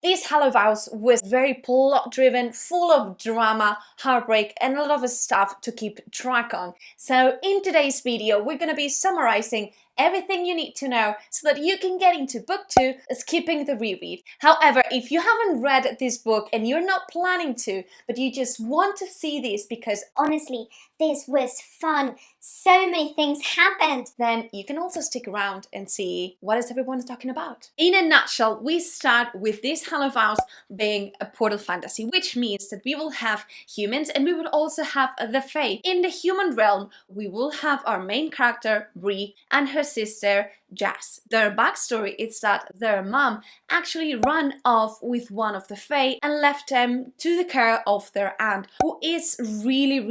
These Hollow Vows was very plot driven, full of drama, heartbreak, and a lot of stuff to keep track on. So in today's video, we're gonna be summarizing everything you need to know so that you can get into book 2, skipping the reread. However, if you haven't read this book and you're not planning to, but you just want to see this because honestly, this was fun, so many things happened, then you can also stick around and see what is everyone talking about. In a nutshell, we start with These Hollow Vows being a portal fantasy, which means that we will have humans and we will also have the Fae. In the human realm, we will have our main character, Bree, and her sister, Jazz. Their backstory is that their mom actually ran off with one of the Fae and left them to the care of their aunt, who is really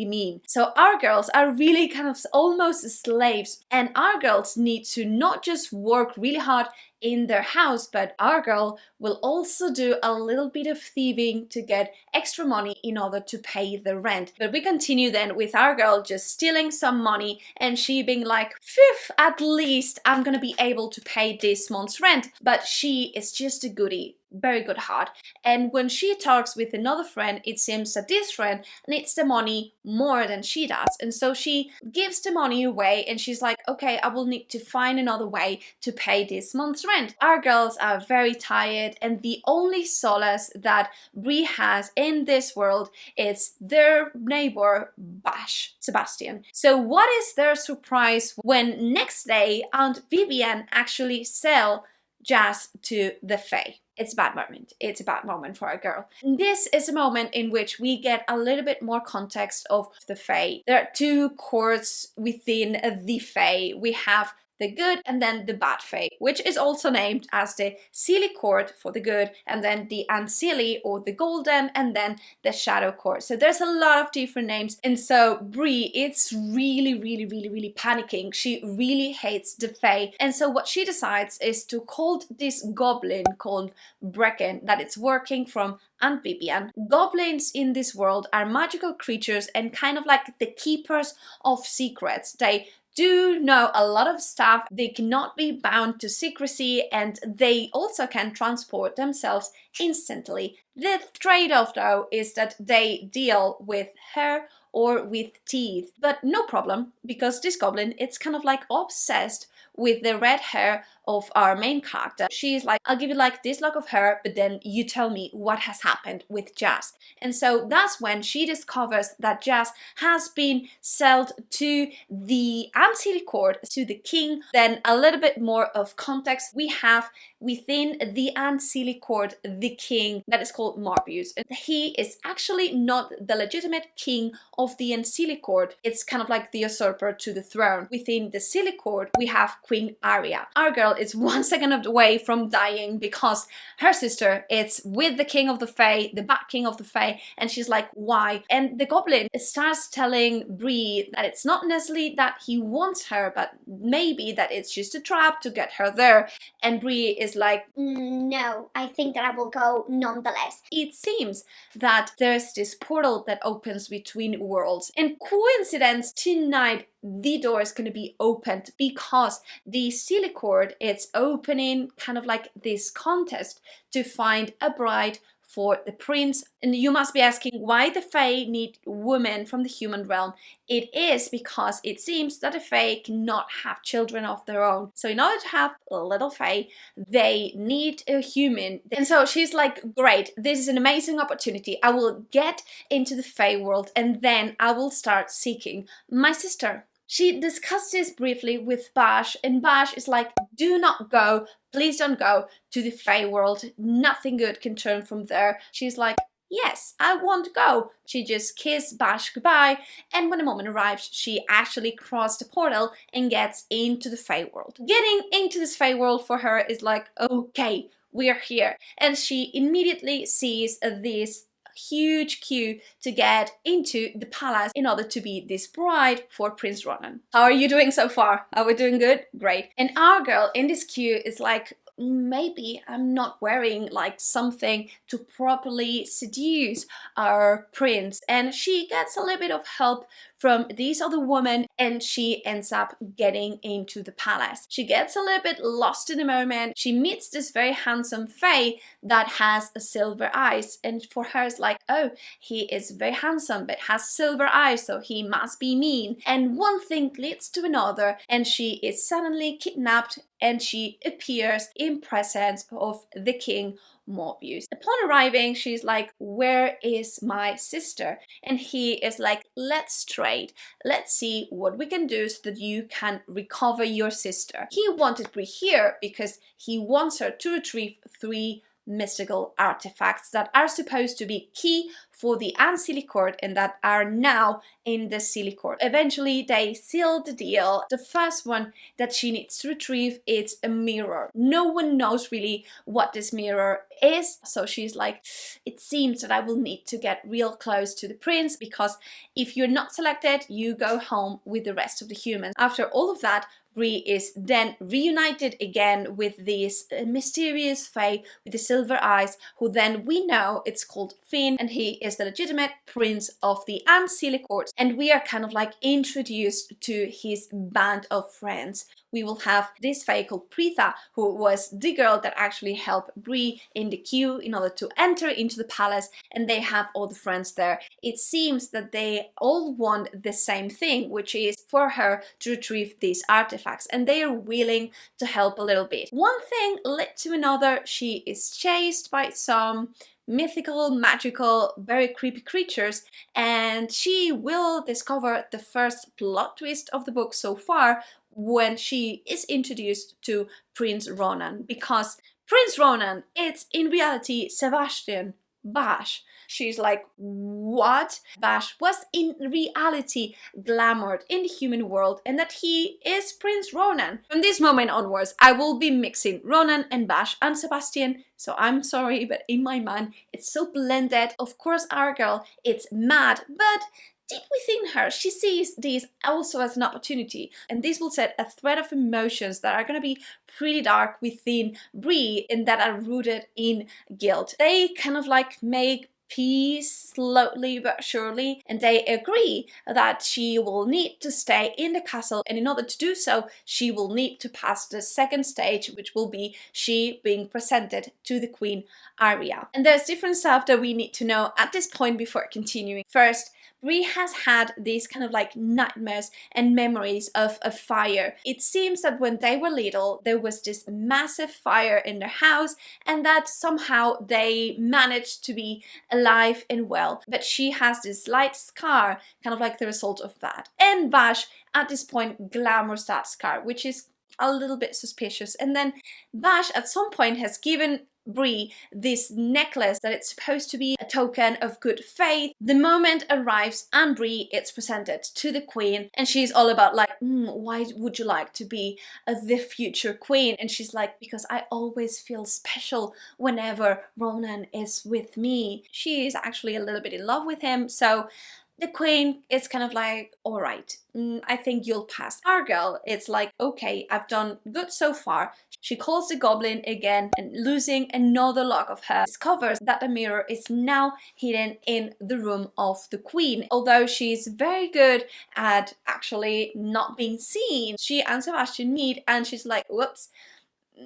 mean. So our girls are really kind of almost slaves, and our girls need to not just work really hard in their house, but our girl will also do a little bit of thieving to get extra money in order to pay the rent. But we continue then with our girl just stealing some money and she being like, phew, at least I'm gonna be able to pay this month's rent. But she is just a goodie, very good heart, and when she talks with another friend, it seems that this friend needs the money more than she does, and so she gives the money away and she's like, okay, I will need to find another way to pay this month's rent. Our girls are very tired, and the only solace that Bree has in this world is their neighbor Sebastian. So what is their surprise when next day Aunt Vivian actually sell Jazz to the Fae? It's a bad moment. It's a bad moment for a girl. This is a moment in which we get a little bit more context of the Fae. There are two courts within the Fae. We have the good and then the bad Fae, which is also named as the Seelie Court for the good, and then the Unseelie or the Golden, and then the Shadow Court. So there's a lot of different names, and so Bree is really panicking. She really hates the Fae, and so what she decides is to call this goblin called Brecken that it's working from Aunt Vivian. Goblins in this world are magical creatures and kind of like the keepers of secrets. They do know a lot of stuff, they cannot be bound to secrecy, and they also can transport themselves instantly. The trade-off though is that they deal with hair or with teeth, but no problem, because this goblin, it's kind of like obsessed with the red hair of our main character. She's like, I'll give you like this lock of hair, but then you tell me what has happened with Jazz. And so that's when she discovers that Jazz has been sold to the Unseelie Court, to the king. Then a little bit more of context. We have within the Unseelie Court the king that is called Marbius. And he is actually not the legitimate king of the Unseelie Court. It's kind of like the usurper to the throne. Within the Seelie Court, we have Queen Aria. Our girl is 1 second away from dying because her sister is with the king of the Fae, the bad king of the Fae, and she's like, why? And the goblin starts telling Bree that it's not necessarily that he wants her, but maybe that it's just a trap to get her there. And Bree is like, no, I think that I will go nonetheless. It seems that there's this portal that opens between worlds, and coincidence, tonight the door is going to be opened because the Seelie Court is opening kind of like this contest to find a bride for the prince. And you must be asking why the Fae need women from the human realm. It is because it seems that the Fae cannot have children of their own. So in order to have a little Fae, they need a human. And so she's like, great, this is an amazing opportunity. I will get into the Fae world and then I will start seeking my sister. She discussed this briefly with Bash, and Bash is like, do not go, please don't go to the Fae world, nothing good can turn from there. She's like, yes, I want to go. She just kissed Bash goodbye, and when the moment arrives, she actually crossed the portal and gets into the Fae world. Getting into this Fae world for her is like, okay, we're here. And she immediately sees this huge queue to get into the palace in order to be this bride for Prince Ronan. How are you doing so far? Are we doing good? Great. And our girl in this queue is like, maybe I'm not wearing like something to properly seduce our prince. And she gets a little bit of help from this other woman, and she ends up getting into the palace. She gets a little bit lost in the moment. She meets this very handsome fae that has a silver eyes, and for her it's like, oh, he is very handsome but has silver eyes, so he must be mean. And one thing leads to another, and she is suddenly kidnapped, and she appears in presence of the king Morbius. Upon arriving, she's like, where is my sister? And he is like, let's trade. Let's see what we can do so that you can recover your sister. He wanted Bree here because he wants her to retrieve 3 mystical artifacts that are supposed to be key for the Unseelie Court and that are now in the Seelie Court. Eventually they seal the deal. The first one that she needs to retrieve is a mirror. No one knows really what this mirror is, so she's like, it seems that I will need to get real close to the prince, because if you're not selected, you go home with the rest of the humans. After all of that, Bree is then reunited again with this mysterious fae with the silver eyes, who then we know it's called Finn, and he is the legitimate prince of the Unseelie Court. And we are kind of like introduced to his band of friends. We will have this fae called Pritha, who was the girl that actually helped Bree in the queue in order to enter into the palace, and they have all the friends there. It seems that they all want the same thing, which is for her to retrieve these artifacts, and they are willing to help a little bit. One thing led to another. She is chased by some mythical, magical, very creepy creatures, and she will discover the first plot twist of the book so far when she is introduced to Prince Ronan, because Prince Ronan, it's in reality Sebastian Bash. She's like, what? Bash was in reality glamoured in the human world, and that he is Prince Ronan. From this moment onwards, I will be mixing Ronan and Bash and Sebastian, so I'm sorry, but in my mind, it's so blended. Of course, our girl, it's mad, but deep within her, she sees this also as an opportunity, and this will set a thread of emotions that are going to be pretty dark within Bree and that are rooted in guilt. They kind of like make peace slowly but surely, and they agree that she will need to stay in the castle, and in order to do so she will need to pass the second stage, which will be she being presented to the Queen Arya. And there's different stuff that we need to know at this point before continuing. First, Bree has had these kind of like nightmares and memories of a fire. It seems that when they were little, there was this massive fire in their house, and that somehow they managed to be alive and well. But she has this slight scar, kind of like the result of that. And Bash, at this point, glamours that scar, which is a little bit suspicious. And then Bash, at some point, has given Bree this necklace that it's supposed to be a token of good faith. The moment arrives and Bree is presented to the queen, and she's all about like, why would you like to be the future queen? And she's like, because I always feel special whenever Ronan is with me. She is actually a little bit in love with him, so the queen is kind of like, all right, I think you'll pass. Our girl, it's like, okay, I've done good so far. She calls the goblin again, and losing another lock of her, discovers that the mirror is now hidden in the room of the queen. Although she's very good at actually not being seen, she and Sebastian meet, and she's like, whoops,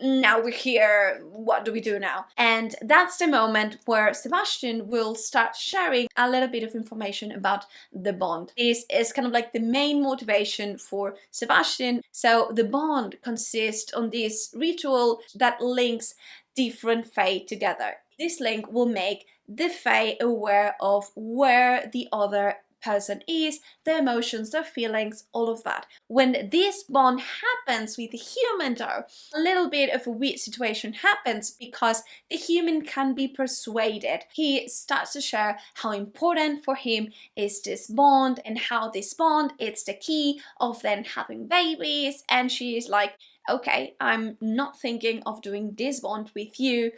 now we're here, what do we do now? And that's the moment where Sebastian will start sharing a little bit of information about the bond. This is kind of like the main motivation for Sebastian. So the bond consists on this ritual that links different fae together. This link will make the fae aware of where the other person is, their emotions, their feelings, all of that. When this bond happens with the human though, a little bit of a weird situation happens, because the human can be persuaded. He starts to share how important for him is this bond, and how this bond it's the key of then having babies. And she is like, okay, I'm not thinking of doing this bond with you,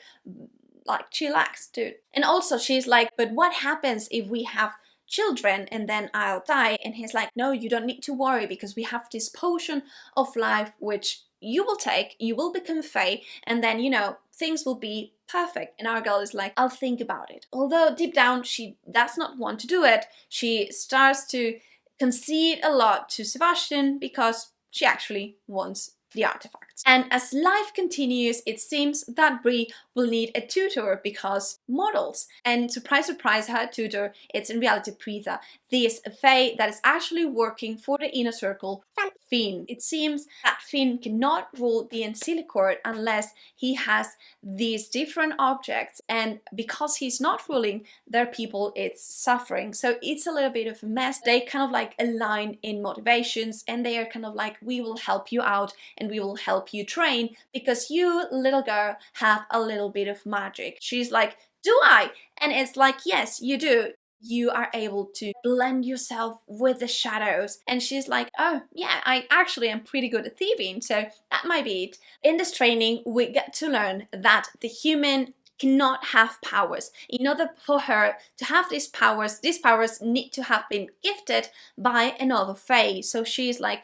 like chillax, dude. And also she's like, but what happens if we have children and then I'll die? And he's like, no, you don't need to worry, because we have this potion of life which you will become Fae, and then, you know, things will be perfect. And our girl is like, I'll think about it. Although deep down, she does not want to do it. She starts to concede a lot to Sebastian because she actually wants the artifacts. And as life continues, it seems that Bree will need a tutor because mortals. And surprise, surprise, her tutor, it's in reality Preetha, this fae that is actually working for the inner circle, Finn. It seems that Finn cannot rule the Ancilicort unless he has these different objects, and because he's not ruling their people, it's suffering. So it's a little bit of a mess. They kind of like align in motivations, and they are kind of like, we will help you out and we will help you train because you, little girl, have a little bit of magic. She's like, do I? And it's like, yes, you do. You are able to blend yourself with the shadows. And she's like, oh yeah, I actually am pretty good at thieving, so that might be it. In this training, we get to learn that the human cannot have powers. In order for her to have these powers need to have been gifted by another fae. So she's like,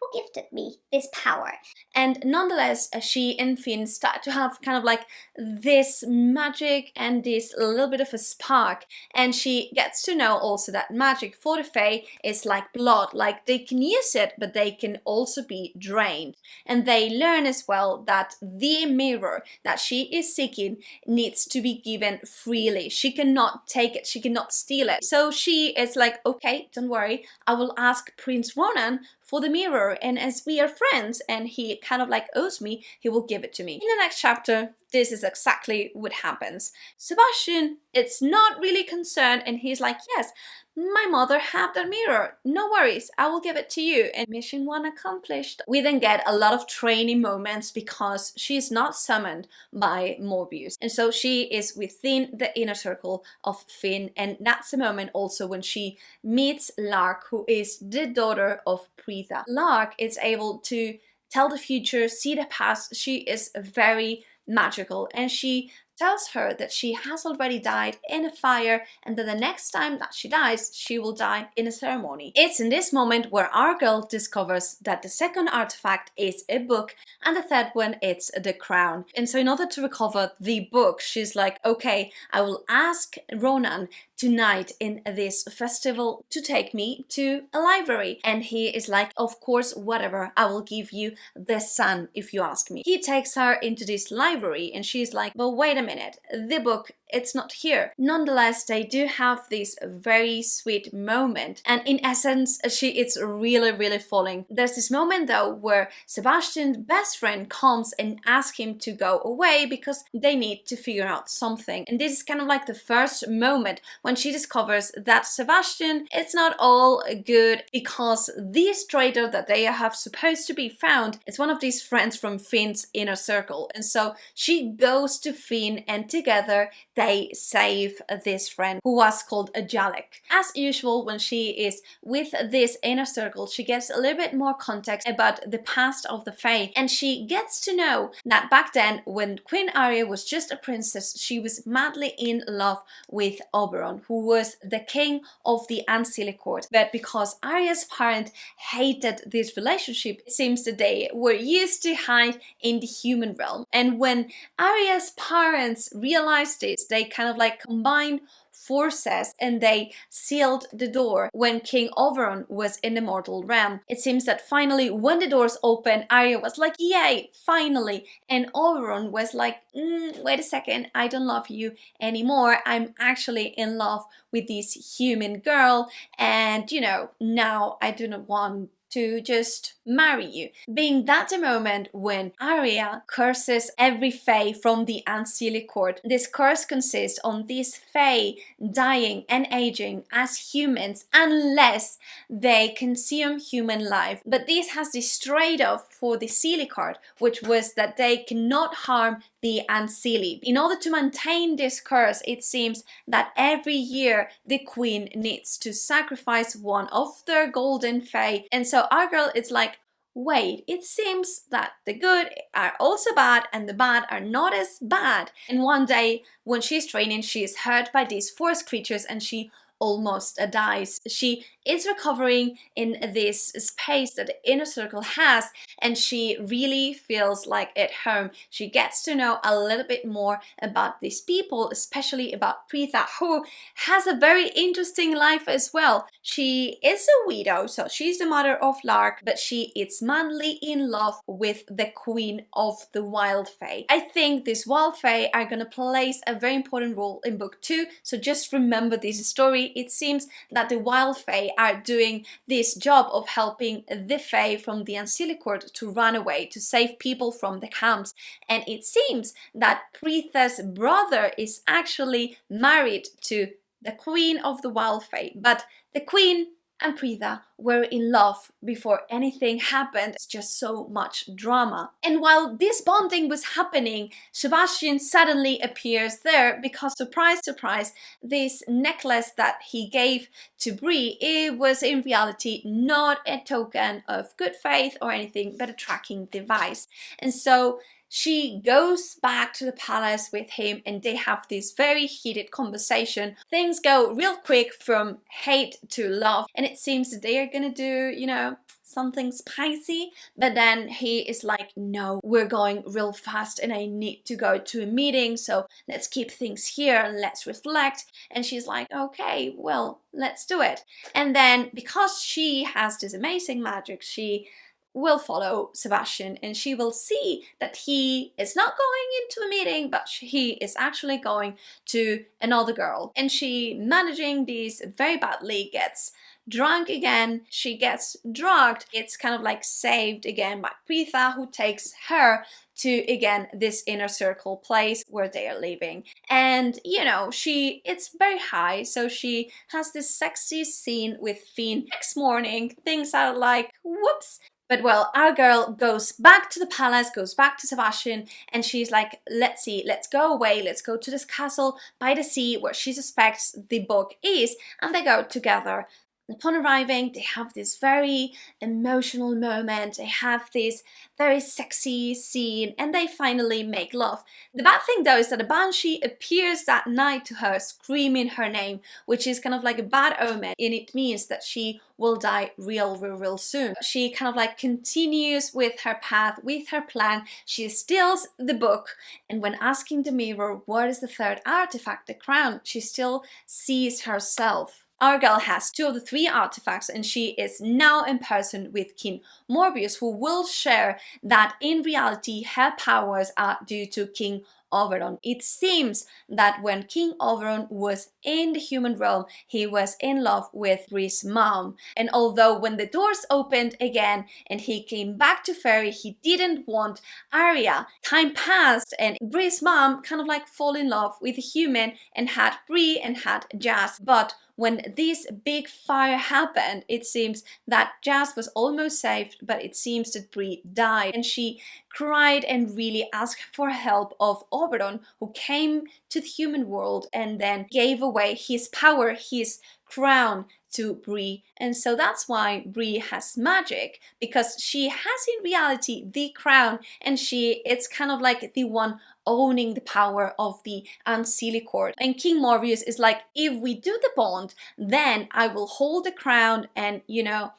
who gifted me this power? And nonetheless, she and Finn start to have kind of like this magic and this little bit of a spark. And she gets to know also that magic for the Fae is like blood, like they can use it, but they can also be drained. And they learn as well that the mirror that she is seeking needs to be given freely. She cannot take it, she cannot steal it. So she is like, okay, don't worry, I will ask Prince Ronan for the mirror, and as we are friends and he kind of like owes me, he will give it to me. In the next chapter, this is exactly what happens. Sebastian, it's not really concerned, and he's like, yes, my mother had that mirror, no worries, I will give it to you. And mission 1 accomplished. We then get a lot of training moments because she's not summoned by Morbius, and so she is within the inner circle of Finn. And that's a moment also when she meets Lark, who is the daughter of Preetha. Lark is able to tell the future, see the past. She is very magical, and she tells her that she has already died in a fire, and that the next time that she dies, she will die in a ceremony. It's in this moment where our girl discovers that the second artifact is a book, and the third one it's the crown. And so in order to recover the book, she's like, okay, I will ask Ronan tonight in this festival to take me to a library. And he is like, of course, whatever, I will give you the sun if you ask me. He takes her into this library, and she's like, well, wait a minute, the book, it's not here. Nonetheless, they do have this very sweet moment, and in essence, she is really falling. There's this moment though where Sebastian's best friend comes and asks him to go away because they need to figure out something. And this is kind of like the first moment when she discovers that Sebastian, it's not all good, because this traitor that they have supposed to be found is one of these friends from Finn's inner circle. And so she goes to Finn, and together they save this friend who was called a Jalek. As usual, when she is with this inner circle, she gets a little bit more context about the past of the Fae, and she gets to know that back then, when Queen Arya was just a princess, she was madly in love with Oberon, who was the king of the Ancilicort. But because Arya's parent hated this relationship, it seems that they were used to hide in the human realm. And when Arya's parents realized this, they kind of like combined forces and they sealed the door when King Oberon was in the mortal realm. It seems that finally, when the doors opened, Arya was like, yay, finally. And Oberon was like, wait a second, I don't love you anymore. I'm actually in love with this human girl, and you know, now I do not want to just marry you. Being that the moment when Arya curses every fae from the Ancilicort. This curse consists on these fae dying and aging as humans unless they consume human life. But this has this trade-off for the Silicart, which was that they cannot harm the Ancili. In order to maintain this curse, it seems that every year the queen needs to sacrifice one of their golden fae. And so our girl is like, wait, it seems that the good are also bad and the bad are not as bad. And one day when she's training, she is hurt by these forest creatures, and she almost dies. She is recovering in this space that the inner circle has, and she really feels like at home. She gets to know a little bit more about these people, especially about Preetha, who has a very interesting life as well. She is a widow, so she's the mother of Lark, but she is madly in love with the queen of the wild fae. I think these wild fae are gonna play a very important role in book 2, so just remember this story. It seems that the wild fae are doing this job of helping the fae from the Ancilicort to run away, to save people from the camps, and it seems that Preetha's brother is actually married to the queen of the wild fae, but the queen and Preetha were in love before anything happened. It's just so much drama. And while this bonding was happening, Sebastian suddenly appears there because, surprise, surprise, this necklace that he gave to Bree, it was in reality not a token of good faith or anything, but a tracking device. And so she goes back to the palace with him and they have this very heated conversation. Things go real quick from hate to love, and it seems that they are gonna do, you know, something spicy, but then he is like, no, we're going real fast and I need to go to a meeting, so let's keep things here and let's reflect. And she's like, okay, well, let's do it. And then because she has this amazing magic, she will follow Sebastian and she will see that he is not going into a meeting, but he is actually going to another girl, and she, managing this very badly, gets drunk again. She gets drugged. It's kind of like saved again by Preetha, who takes her to, again, this inner circle place where they are living. And you know, it's very high, so she has this sexy scene with Finn. Next morning things are like, whoops. But well, our girl goes back to the palace, goes back to Sebastian, and she's like, let's see, let's go away, let's go to this castle by the sea where she suspects the book is, and they go together. Upon arriving, they have this very emotional moment, they have this very sexy scene, and they finally make love. The bad thing though is that a banshee appears that night to her, screaming her name, which is kind of like a bad omen, and it means that she will die real soon. She kind of like continues with her path, with her plan. She steals the book, and when asking the mirror what is the third artifact, the crown, she still sees herself. Our girl has 2 of the 3 artifacts, and she is now in person with King Morbius, who will share that in reality her powers are due to King Oberon. It seems that when King Oberon was in the human realm, he was in love with Bree's mom. And although when the doors opened again and he came back to Fairy, he didn't want Arya. Time passed and Bree's mom kind of like fall in love with a human and had Bree and had Jazz. But when this big fire happened, it seems that Jazz was almost saved, but it seems that Bree died. And she cried and really asked for help of Oberon, who came to the human world and then gave away his power, his crown, to Bree. And so that's why Bree has magic, because she has in reality the crown, and it's kind of like the one owning the power of the Ancilicort. And King Morbius is like, if we do the bond, then I will hold the crown and, you know,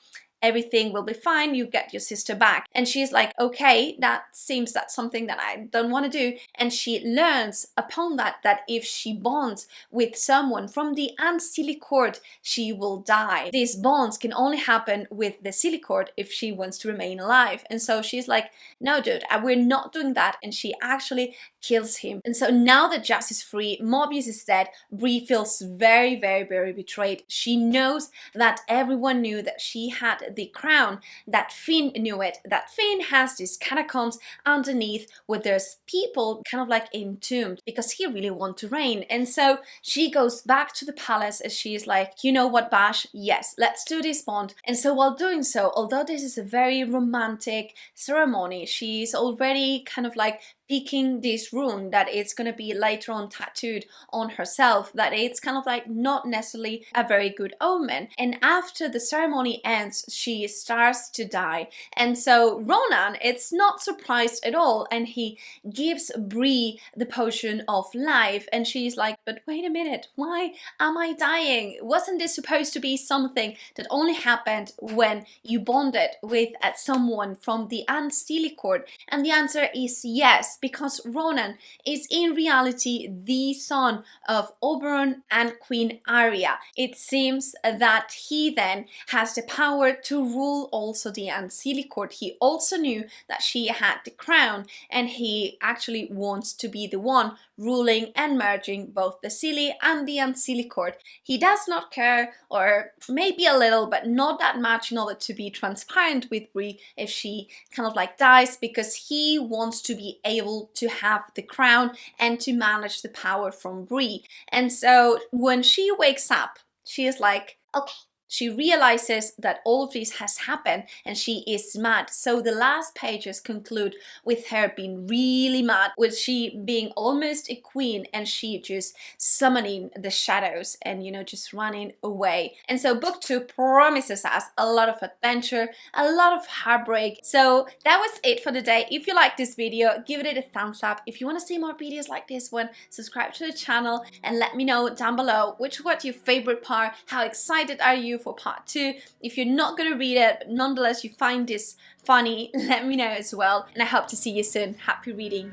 everything will be fine, you get your sister back. And she's like, okay, that seems that's something that I don't want to do. And she learns upon that if she bonds with someone from the Ancilicort, she will die. These bonds can only happen with the Silicort if she wants to remain alive. And so she's like, no dude, we're not doing that. And she actually kills him. And so now that Jazz is free, Morbius is dead, Bree feels very betrayed. She knows that everyone knew that she had the crown, that Finn knew it, that Finn has these catacombs underneath where there's people kind of like entombed because he really wants to reign. And so she goes back to the palace and she's like, you know what, Bash, yes, let's do this bond. And so while doing so, although this is a very romantic ceremony, she's already kind of like speaking this rune that it's gonna be later on tattooed on herself, that it's kind of like not necessarily a very good omen. And after the ceremony ends, she starts to die. And so Ronan, it's not surprised at all, and he gives Bree the potion of life, and she's like, but wait a minute, why am I dying? Wasn't this supposed to be something that only happened when you bonded with someone from the Unsteely Court? And the answer is yes, because Ronan is in reality the son of Oberon and Queen Arya. It seems that he then has the power to rule also the Unsteely Court. He also knew that she had the crown, and he actually wants to be the one ruling and merging both the Seelie and the Unseelie Court. He does not care, or maybe a little, but not that much, in order to be transparent with Bree if she kind of like dies, because he wants to be able to have the crown and to manage the power from Bree. And so when she wakes up, she is like, okay. She realizes that all of this has happened and she is mad. So the last pages conclude with her being really mad, with she being almost a queen and she just summoning the shadows and, you know, just running away. And so book 2 promises us a lot of adventure, a lot of heartbreak. So that was it for the day. If you like this video, give it a thumbs up. If you want to see more videos like this one, subscribe to the channel and let me know down below which was your favorite part. How excited are you for part 2? If you're not gonna read it, but nonetheless you find this funny, let me know as well, and I hope to see you soon. Happy reading.